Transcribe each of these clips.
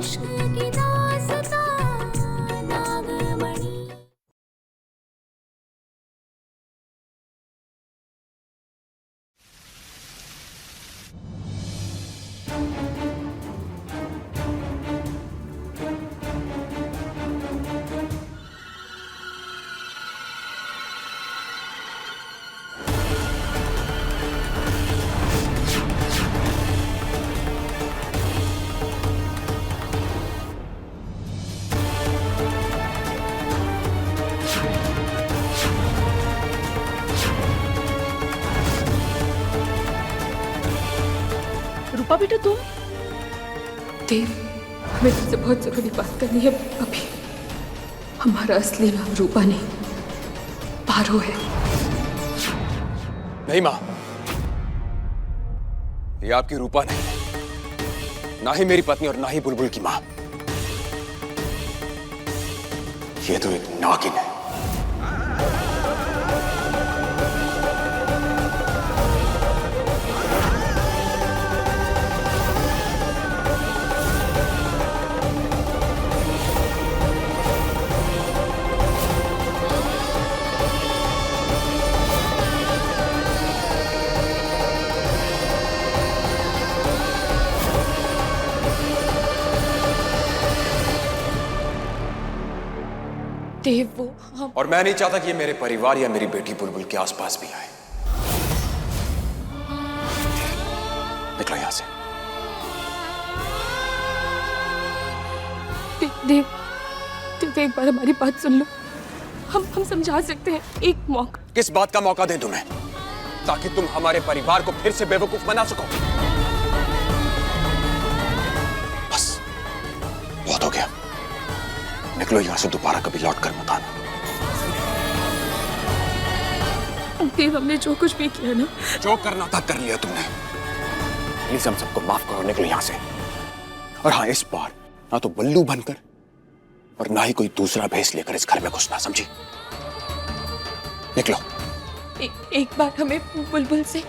इश्क की दास्तां नागमणि। रूपा बेटा तुम? देव, हमें तुमसे बहुत जरूरी बात करनी है अभी। हमारा असली नाम रूपा नहीं, पारो है। नहीं माँ, ये आपकी रूपा नहीं है, ना ही मेरी पत्नी और ना ही बुलबुल की माँ। ये तो एक नागिन है। देव, वो हम... और मैं नहीं चाहता कि ये मेरे परिवार या मेरी बेटी बुलबुल के आसपास भी आए। निकलो यहां से। देव, देव, एक बार हमारी बात सुन लो। हम समझा सकते हैं, एक मौका। किस बात का मौका दें तुम्हें, ताकि तुम हमारे परिवार को फिर से बेवकूफ बना सको? बस बहुत हो गया, निकलो यहां से, दोबारा कभी लौट कर मत आना। देव, हमने जो कुछ भी किया ना, जो करना था कर लिया तुमने। प्लीज हम सबको माफ करो, निकलो यहां से। और हाँ, इस बार ना तो बल्लू बनकर और ना ही कोई दूसरा भेस लेकर इस घर में घुसना, समझी? निकलो। एक बार हमें बुलबुल से...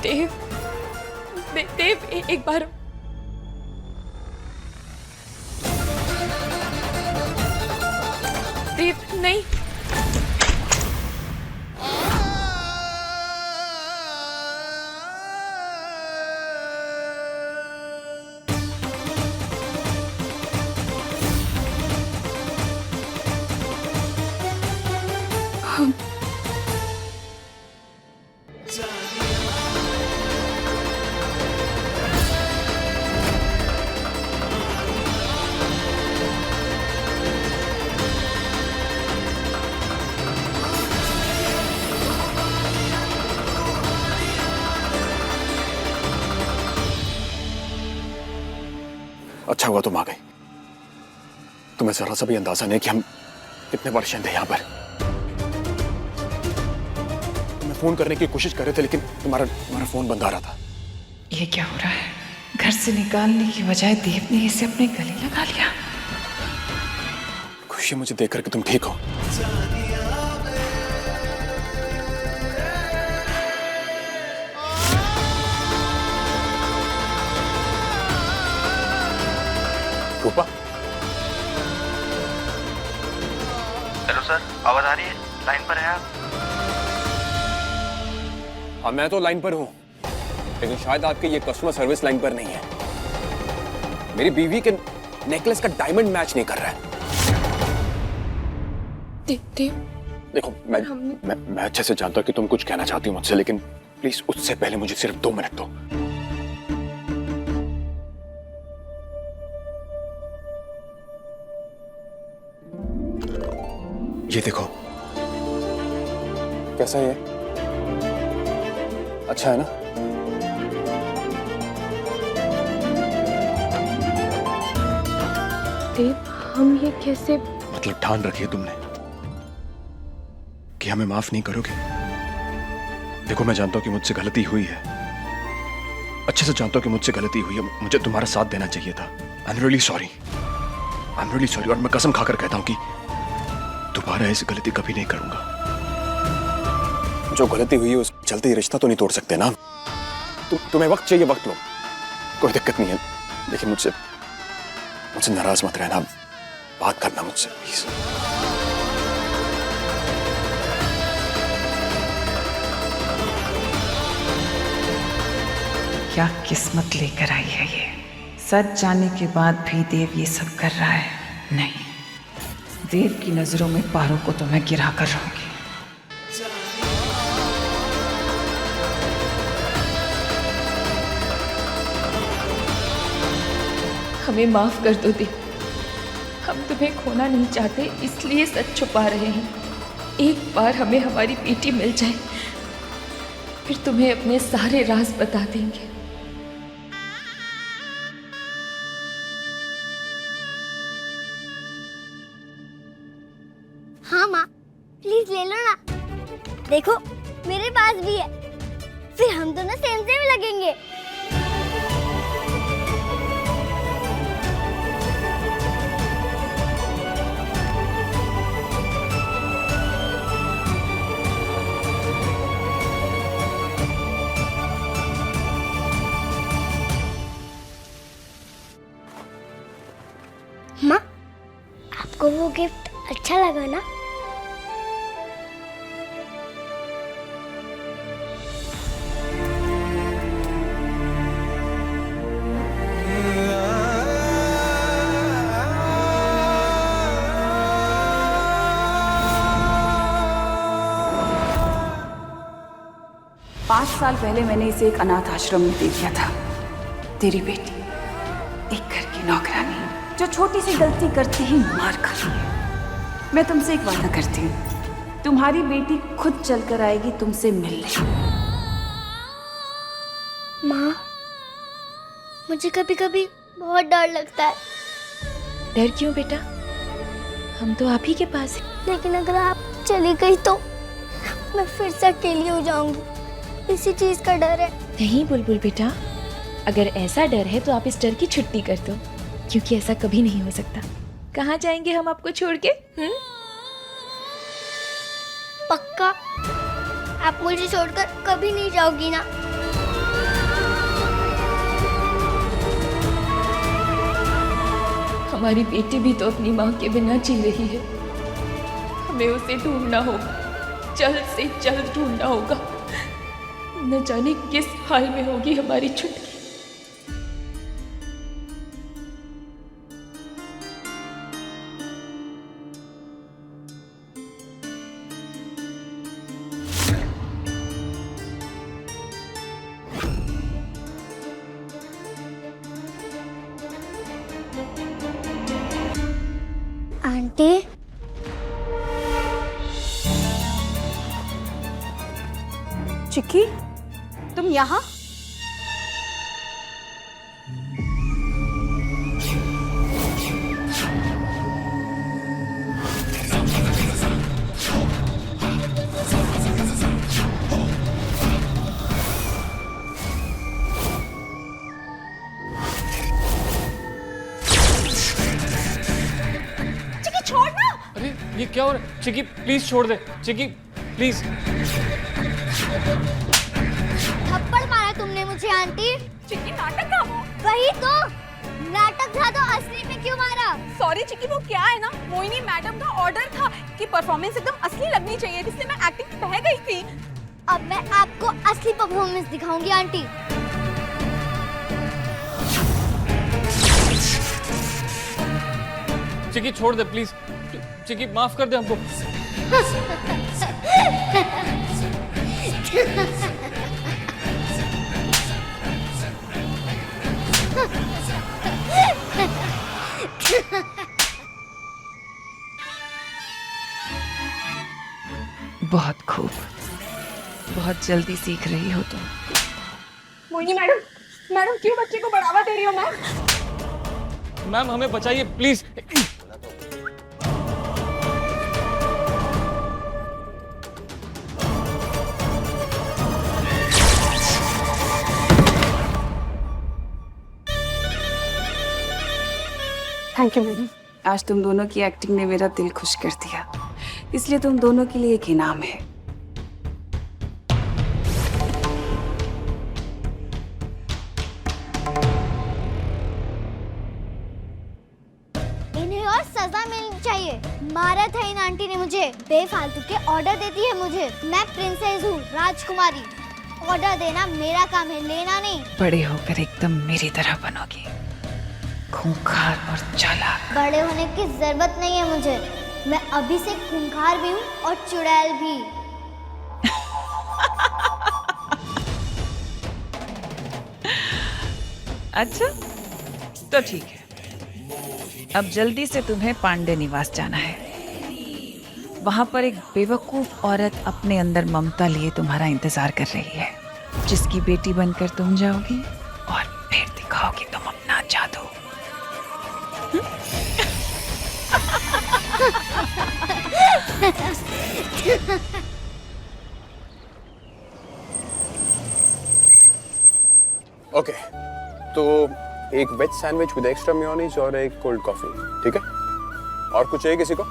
देव, देव, देव, एक बार... देव, नहीं। हम... अच्छा हुआ तुम आ गई। तुम्हें जरा सा भी अंदाजा नहीं कि हम कितने परेशान थे यहाँ पर। तुम्हें फोन करने की कोशिश कर रहे थे, लेकिन तुम्हारा फोन बंद आ रहा था। ये क्या हो रहा है? घर से निकालने की बजाय देव ने इसे अपने गले लगा लिया। खुशी मुझे देख कर कि तुम ठीक हो। रूपा, हेलो सर, आवाज आ रही है? लाइन पर है आप? हाँ, मैं तो लाइन पर हूँ, लेकिन शायद आपके ये कस्टमर सर्विस लाइन पर नहीं है। मेरी बीवी के नेकलेस का डायमंड मैच नहीं कर रहा है। देव, देखो, मैं अच्छे से जानता हूँ कि तुम कुछ कहना चाहती हो मुझसे, लेकिन प्लीज उससे पहले मुझे सिर्फ 2 मिनट दो। ये देखो, कैसा है? अच्छा है ना? देव, हम ये कैसे... मतलब ठान रखी है तुमने कि हमें माफ नहीं करोगे? देखो, मैं जानता हूं कि मुझसे गलती हुई है, अच्छे से जानता हूं कि मुझसे गलती हुई है। मुझे तुम्हारा साथ देना चाहिए था। आई एम रियली सॉरी, और मैं कसम खाकर कहता हूं कि दोबारा ऐसी गलती कभी नहीं करूंगा। जो गलती हुई है उस चलते ही रिश्ता तो नहीं तोड़ सकते ना। तुम्हें वक्त चाहिए, वक्त लो, कोई दिक्कत नहीं है। लेकिन मुझसे नाराज मत रहना, बात करना मुझसे प्लीज। क्या किस्मत लेकर आई है ये। सच जाने के बाद भी देव ये सब कर रहा है। नहीं, देव की नजरों में पारो को तो मैं गिरा कर रहूंगी। हमें माफ कर दो देव, हम तुम्हें खोना नहीं चाहते, इसलिए सच छुपा रहे हैं। एक बार हमें हमारी बेटी मिल जाए, फिर तुम्हें अपने सारे राज बता देंगे। हाँ माँ, प्लीज ले लो ना। देखो मेरे पास भी है, फिर हम दोनों सेम सेम लगेंगे। माँ, आपको वो गिफ्ट अच्छा लगा ना? पाँच साल पहले मैंने इसे एक अनाथ आश्रम में दे दिया था। तेरी बेटी एक घर की नौकरानी जो छोटी सी गलती करती ही मार खाती है। मैं तुमसे एक वादा करती हूँ, तुम्हारी बेटी खुद चलकर आएगी तुमसे मिलने। माँ, मुझे कभी कभी बहुत डर लगता है। डर क्यों बेटा, हम तो आप ही के पास हैं। लेकिन अगर आप चली गई तो मैं फिर से अकेली हो जाऊंगी, इसी चीज का डर है। नहीं बुलबुल बेटा, अगर ऐसा डर है तो आप इस डर की छुट्टी कर दो, क्योंकि ऐसा कभी नहीं हो सकता। कहाँ जाएंगे हम आपको छोड़ के? पक्का आप मुझे छोड़कर कभी नहीं जाओगी ना? हमारी बेटी भी तो अपनी माँ के बिना जी रही है। हमें उसे ढूंढना होगा, जल्द से जल्द ढूंढना होगा। न जाने किस हाल में होगी हमारी छुटकी। आंटी, चिक्की, तुम यहाँ? चिक्की छोड़ना! अरे ये क्या हो रहा है? चिक्की प्लीज छोड़ दे, चिक्की प्लीज। थप्पड़ मारा तुमने मुझे आंटी। चिक्की नाटक था वो। वही तो, नाटक था तो असली में क्यों मारा? सॉरी चिक्की, वो क्या है ना, मोहिनी मैडम का ऑर्डर था कि परफॉर्मेंस एकदम असली लगनी चाहिए, इसलिए मैं एक्टिंग बह गई थी। अब मैं आपको असली परफॉर्मेंस दिखाऊंगी आंटी। चिक्की छोड़ दे प्लीज, चिक्की माफ कर दे हमको। बहुत खूब, बहुत जल्दी सीख रही हो तुम। मोहिनी मैडम क्यों बच्चे को बढ़ावा दे रही हो मैम? मैम हमें बचाइए प्लीज। Thank you madam. आज तुम दोनों की एक्टिंग ने मेरा दिल खुश कर दिया, इसलिए तुम दोनों के लिए एक इनाम है। इन्हें और सजा मिलनी चाहिए। मारा था इन आंटी ने मुझे, बेफालतू के ऑर्डर देती है मुझे। मैं प्रिंसेस हूँ, राजकुमारी। ऑर्डर देना मेरा काम है, लेना नहीं। बड़े होकर एकदम मेरी तरह बनोगी, खूंखार और चालाक। बड़े होने की जरूरत नहीं है मुझे। मैं अभी से खूंखार भी हूँ और चुड़ैल भी। अच्छा तो ठीक है, अब जल्दी से तुम्हें पांडे निवास जाना है। वहां पर एक बेवकूफ औरत अपने अंदर ममता लिए तुम्हारा इंतजार कर रही है, जिसकी बेटी बनकर तुम जाओगी और फिर दिखाओगी तुम अपना जादू। ओके, तो एक veg sandwich with extra mayonnaise और एक कोल्ड कॉफी, ठीक है? और कुछ चाहिए किसी को?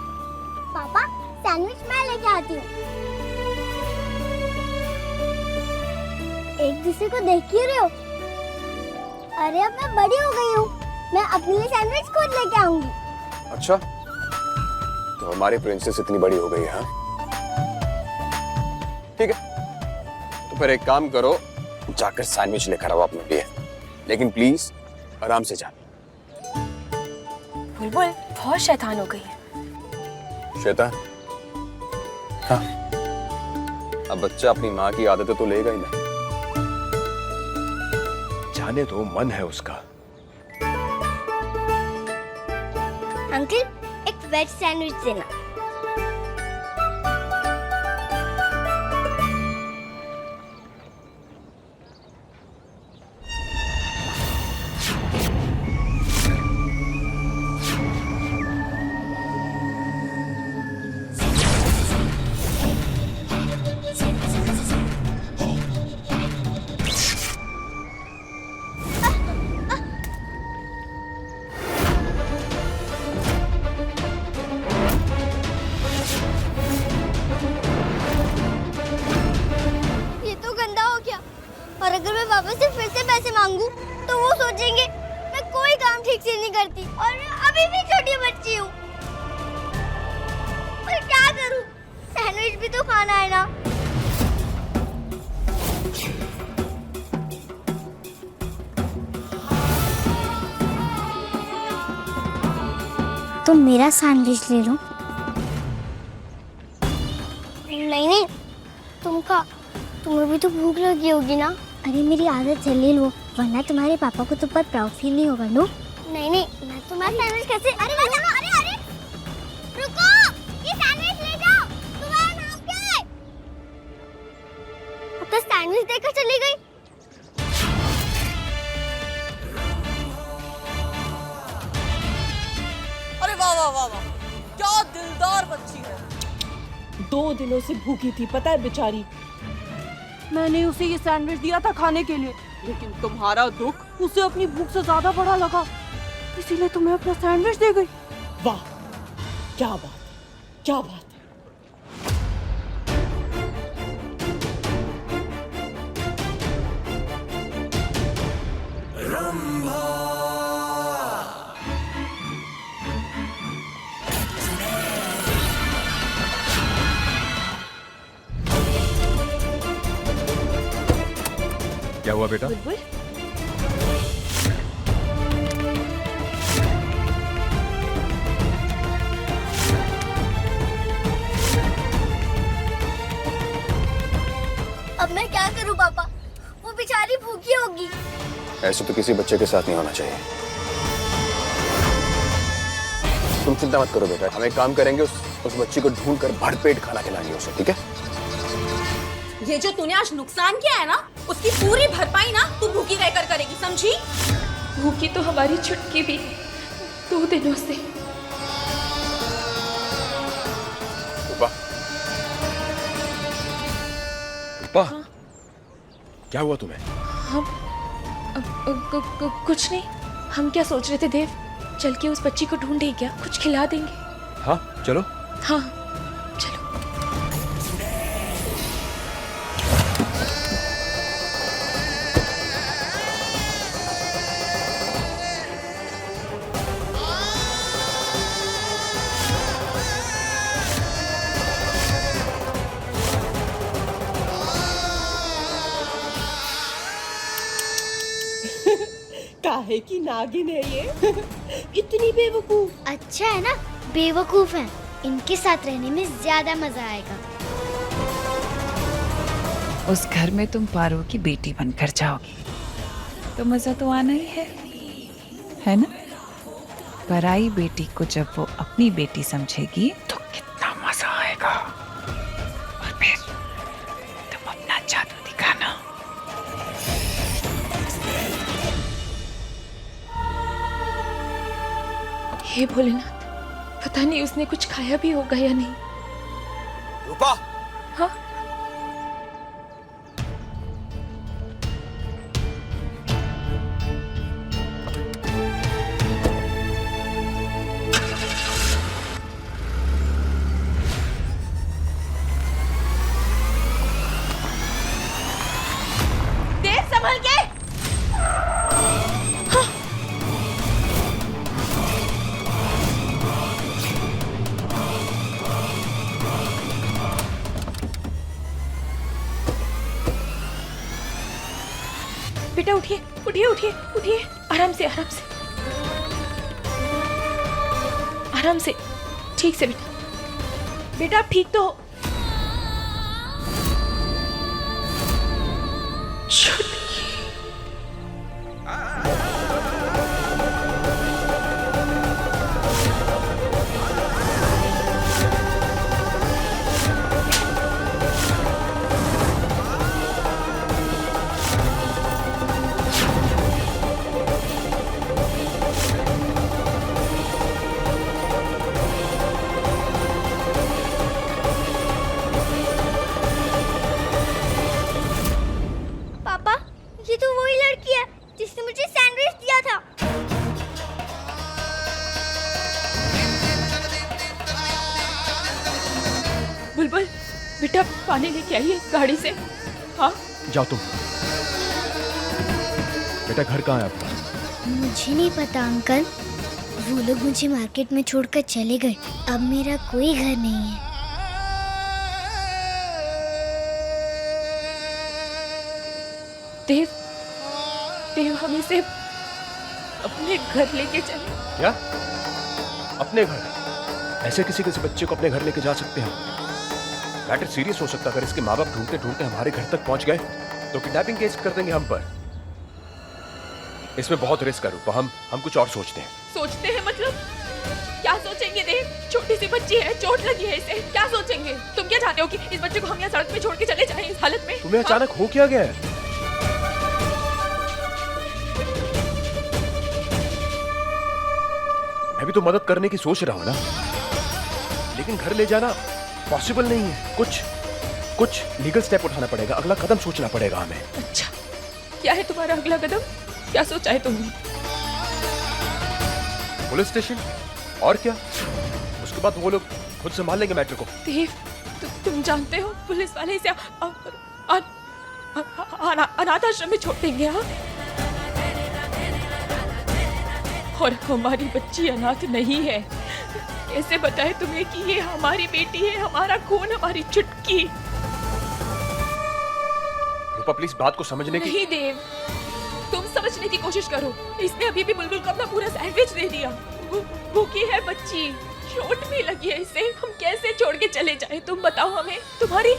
पापा सैंडविच मैं लेके आती हूँ। एक दूसरे को देख क्यों रहे हो? अरे अब मैं बड़ी हो गई हूँ, मैं अपने लिए सैंडविच खुद लेके आऊंगी। अच्छा, तो हमारी प्रिंसेस इतनी बड़ी हो गई है, हाँ? ठीक है, तो फिर एक काम करो, जाकर सैंडविच लेकर आओ अपने लिए, लेकिन प्लीज आराम से जाना। बुलबुल बहुत शैतान हो गई है। शैतान? हाँ, अब बच्चा अपनी माँ की आदतें तो लेगा ही ना। जाने दो, मन है उसका। अंकल एक वेज सैंडविच देना। और अगर मैं पापा से फिर से पैसे मांगू तो वो सोचेंगे मैं कोई काम ठीक से नहीं करती और मैं अभी भी छोटी बच्ची हूँ। पर क्या करूँ, सैंडविच भी तो खाना है ना। तो मेरा सैंडविच ले लो। नहीं, तुम खा, तुम्हें भी तो भूख लगी होगी ना। अरे मेरी आदत है, ले लो, वरना तुम्हारे पापा को तो पर प्राउड फील नहीं होगा। नो नहीं, मैं तुम्हारा सैंडविच कैसे। अरे रुको, ये सैंडविच ले जाओ। तुम्हारा नाम क्या है? अब तो सैंडविच देकर चली गई। अरे वाह वाह वाह वाह, क्या दिलदार बच्ची है। 2 दिनों से भूखी थी, पता है बेचारी। मैंने उसे ये सैंडविच दिया था खाने के लिए, लेकिन तुम्हारा दुख उसे अपनी भूख से ज्यादा बड़ा लगा, इसीलिए तुम्हें अपना सैंडविच दे गई। वाह, क्या बात, क्या बात। क्या हुआ बेटा? बुलबुल अब मैं क्या करूं पापा, वो बेचारी भूखी होगी। ऐसे तो किसी बच्चे के साथ नहीं होना चाहिए। तुम चिंता मत करो बेटा, हम एक काम करेंगे, उस बच्ची को ढूंढ कर भरपेट खाना खिलाएंगे उसे, ठीक है? ये जो तूने आज नुकसान किया है ना, उसकी पूरी भरपाई ना तू भूखी रहकर करेगी, समझी? भूखी तो हमारी छुटकी भी 2 दिनों से। रूपा, क्या हुआ तुम्हें? हम कुछ नहीं। हम क्या सोच रहे थे देव, चल के उस बच्ची को ढूंढे क्या? कुछ खिला देंगे। हाँ चलो। हाँ चलो। काहे की नागिन है ये। इतनी बेवकूफ। अच्छा है ना, बेवकूफ है। इनके साथ रहने में ज्यादा मजा आएगा। उस घर में तुम पारो की बेटी बनकर जाओगी तो मजा तो आना ही है ना? पराई बेटी को जब वो अपनी बेटी समझेगी तो कितना मजा आएगा। और फिर तुम अपना जादू दिखाना। हे भोलेनाथ, पता नहीं उसने कुछ खाया भी होगा या नहीं। रूपा, हाँ देव संभल के। बेटा उठिए उठिए उठिए उठिए, आराम से आराम से आराम से, ठीक से बेटा। बेटा आप ठीक तो हो? पापा, ये तो वही लड़की है जिसने मुझे सैंडविच दिया था। बुलबुल बेटा पानी लेके आइए गाड़ी से। हाँ जाओ तुम। बेटा घर कहाँ है आपका? मुझे नहीं पता अंकल, वो लोग मुझे मार्केट में छोड़कर चले गए। अब मेरा कोई घर नहीं है। देव, देव हम इसे अपने घर लेके चले। क्या? अपने घर? ऐसे किसी बच्चे को अपने घर लेके जा सकते हैं? मैटर सीरियस हो सकता है। अगर इसके माँ बाप ढूंढते ढूंढते हमारे घर तक पहुंच गए तो किडनैपिंग केस कर देंगे हम पर। इसमें बहुत रिस्क है रूपा, हम कुछ और सोचते हैं। सोचते हैं मतलब? क्या सोचेंगे देव? छोटी सी बच्ची है, चोट लगी है इसे, क्या सोचेंगे? तुम क्या चाहते हो कि इस बच्चे को हम यहाँ सड़क पे छोड़ के चले जाएं इस हालत में? तुम्हें अचानक हो क्या गया है? मैं भी तो मदद करने की सोच रहा हूं ना, लेकिन घर ले जाना पॉसिबल नहीं है। कुछ लीगल स्टेप उठाना पड़ेगा, अगला कदम सोचना पड़ेगा हमें। अच्छा, क्या है तुम्हारा अगला कदम? क्या सोचा है तुमने? पुलिस स्टेशन, और क्या? उसके बाद वो लोग खुद संभाल लेंगे मैटर को। देव, तुम जानते हो पुलिस वाले इसे अनाथ आश्रम में छोड़ देंगे। हाँ, और हमारी बच्ची अनाथ नहीं है। कैसे बताए तुम्हें कि ये हमारी बेटी है, हमारा खून, हमारी चुटकी। रूपा प्लीज बात को समझने की। नहीं देव, तुम समझने की कोशिश करो। इसने अभी भी बुलबुल को अपना पूरा सैंडविच दे दिया। भूखी है बच्ची, चोट भी लगी है इसे। हम कैसे छोड़ के चले जाए? तुम बताओ हमें। तुम्हारी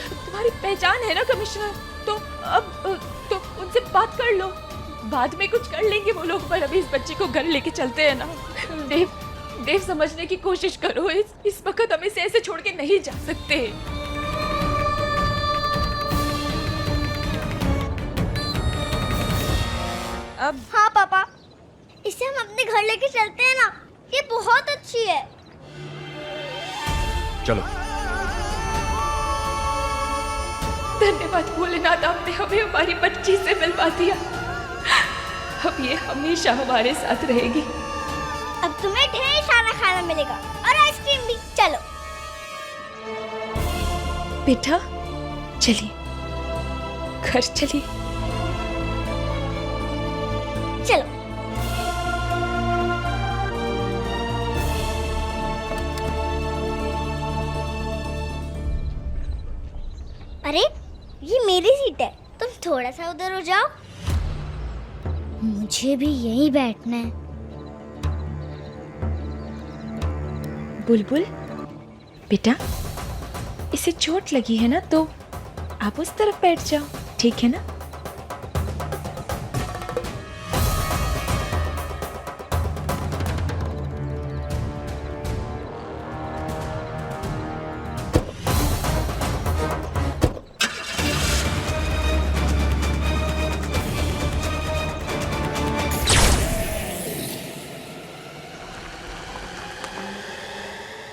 पहचान है ना कमिश्नर, तो अब तो उनसे बात कर लो। बाद में कुछ कर लेंगे वो लोग, पर अभी इस बच्ची को घर लेके चलते हैं ना। देव समझने की कोशिश करो। इस वक्त हम इसे ऐसे छोड़ के नहीं जा सकते। अब हाँ पापा, इसे हम अपने घर लेके चलते हैं ना, ये बहुत अच्छी है। चलो। धन्यवाद भोलेनाथ, आपने हमें हमारी बच्ची से मिलवा दिया। अब ये हमेशा हमारे साथ रहेगी। अब तुम्हें ढेर सारा खाना मिलेगा और आइसक्रीम भी। चलो बेटा चलिए, घर चलिए। चलो। अरे ये मेरी सीट है, तुम थोड़ा सा उधर हो जाओ। मुझे भी यहीं बैठना है। बुलबुल बेटा, इसे चोट लगी है ना, तो आप उस तरफ बैठ जाओ, ठीक है ना?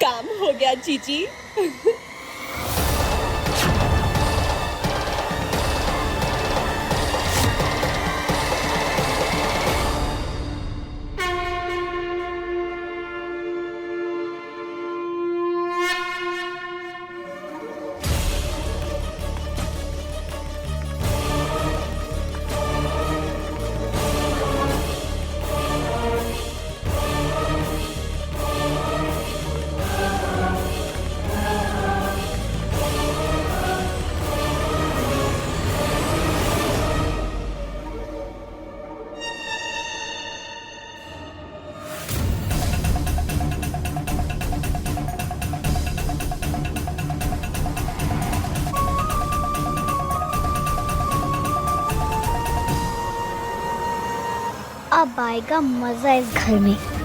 काम हो गया जीजी। अब आएगा मजा इस घर में।